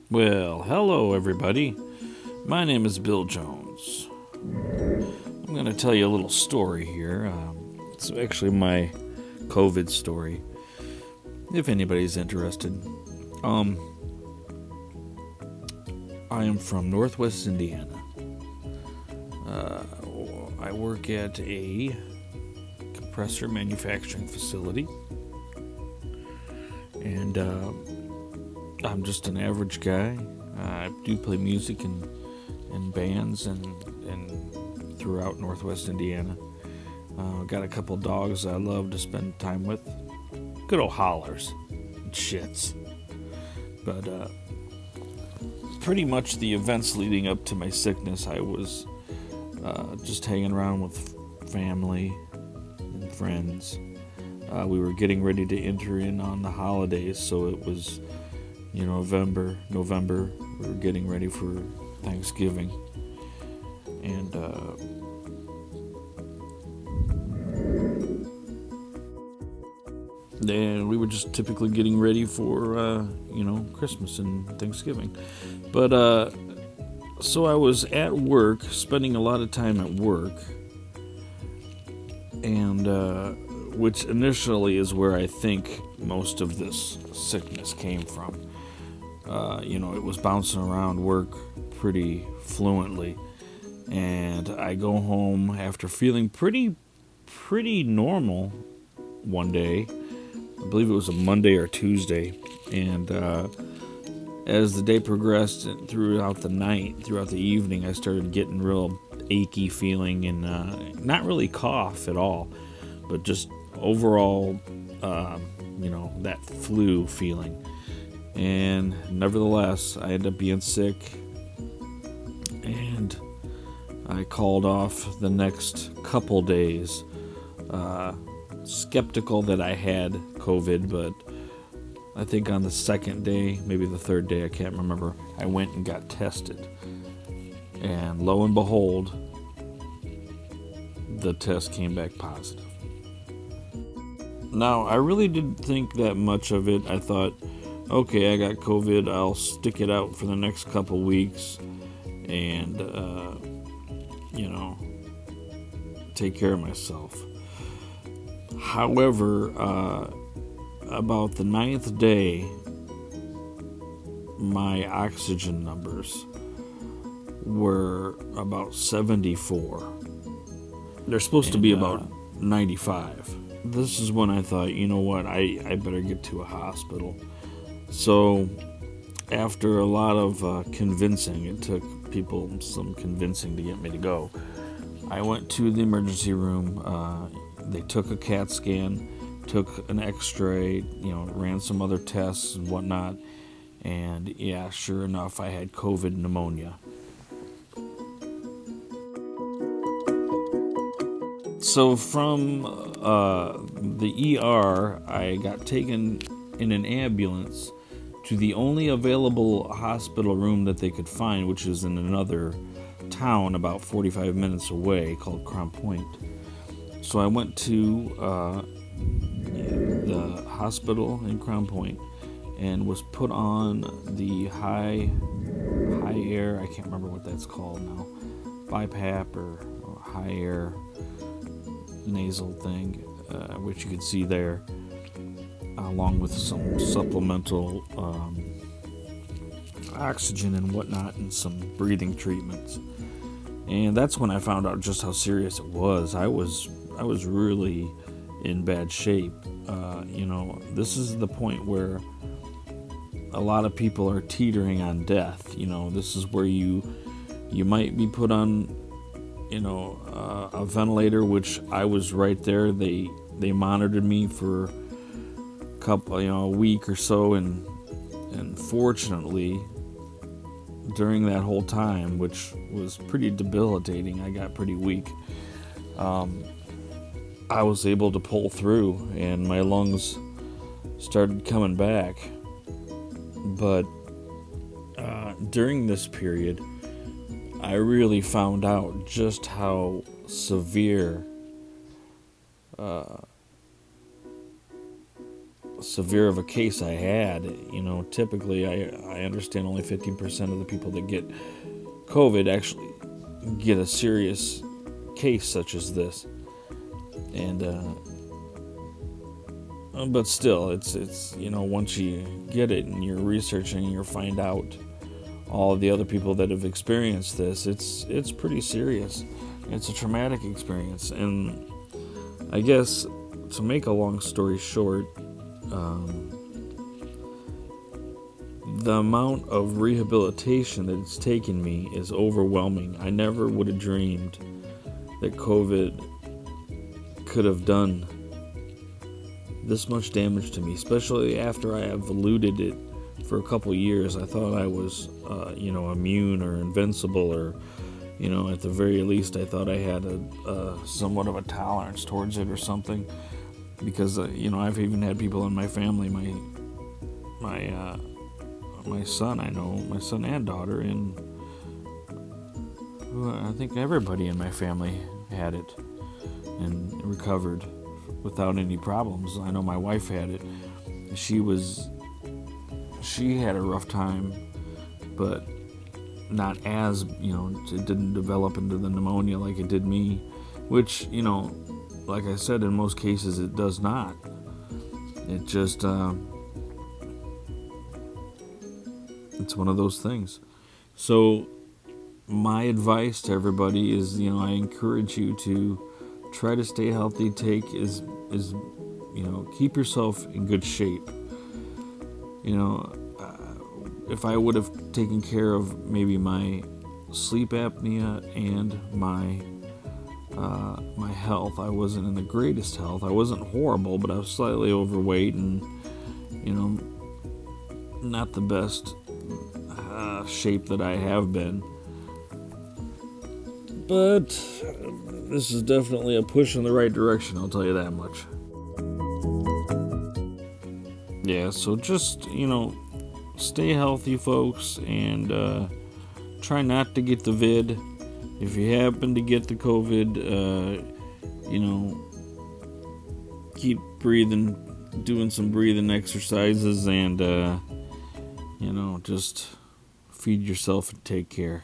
Well, hello everybody. My name is Bill Jones. I'm going to tell you a little story here. It's actually my COVID story, if anybody's interested. I am from Northwest Indiana. I work at a compressor manufacturing facility, and I'm just an average guy. I do play music in bands and throughout Northwest Indiana. Got a couple dogs I love to spend time with. Good old hollers and shits. But pretty much the events leading up to my sickness, I was just hanging around with family and friends. We were getting ready to enter in on the holidays, so it was November. We were getting ready for Thanksgiving, and then we were just typically getting ready for Christmas and Thanksgiving. But so I was at work, spending a lot of time at work, and which initially is where I think most of this sickness came from. It was bouncing around work pretty fluently, and I go home after feeling pretty normal one day. I believe it was a Monday or Tuesday, and as the day progressed throughout the evening, I started getting real achy feeling and not really cough at all, but just overall, that flu feeling. And nevertheless, I ended up being sick, and I called off the next couple days, skeptical that I had COVID, but I think on the second day, maybe the third day, I can't remember, I went and got tested. And lo and behold, the test came back positive. Now, I really didn't think that much of it. I thought, okay, I got COVID, I'll stick it out for the next couple weeks and, take care of myself. However, about the 9th day, my oxygen numbers were about 74. They're supposed to be about 95. This is when I thought, you know what, I better get to a hospital. So, after a lot of convincing, it took people some convincing to get me to go. I went to the emergency room. They took a CAT scan, took an x-ray, ran some other tests and whatnot. And yeah, sure enough, I had COVID pneumonia. So from the ER, I got taken in an ambulance to the only available hospital room that they could find, which is in another town about 45 minutes away called Crown Point. So I went to the hospital in Crown Point and was put on the high air, I can't remember what that's called now, BiPAP or high air nasal thing, which you can see there, along with some supplemental oxygen and whatnot and some breathing treatments. And that's when I found out just how serious it was. I was really in bad shape. This is the point where a lot of people are teetering on death. This is where you might be put on a ventilator, which I was right there. They monitored me for a week or so, and fortunately, during that whole time, which was pretty debilitating, I got pretty weak. I was able to pull through, and my lungs started coming back. But during this period, I really found out just how severe severe of a case I had. Typically I understand only 15% of the people that get COVID actually get a serious case such as this. And but still, it's once you get it and you're researching and you find out all of the other people that have experienced this, it's pretty serious. It's a traumatic experience. And I guess, to make a long story short, the amount of rehabilitation that it's taken me is overwhelming. I never would have dreamed that COVID could have done this much damage to me, especially after I have eluded it for a couple years. I thought I was, immune or invincible, or, at the very least, I thought I had a somewhat of a tolerance towards it or something. Because, I've even had people in my family, my son, my son and daughter, and I think everybody in my family had it and recovered without any problems. I know my wife had it. She had a rough time, but not as, it didn't develop into the pneumonia like it did me, which, like I said, in most cases it does not. It just, it's one of those things. So my advice to everybody is, I encourage you to try to stay healthy. Keep yourself in good shape. If I would have taken care of maybe my sleep apnea and my health, I wasn't in the greatest health. I wasn't horrible, but I was slightly overweight and, not the best shape that I have been. But this is definitely a push in the right direction, I'll tell you that much. Yeah, so just, stay healthy, folks, and try not to get the vid. If you happen to get the COVID, keep breathing, doing some breathing exercises, and, just feed yourself and take care.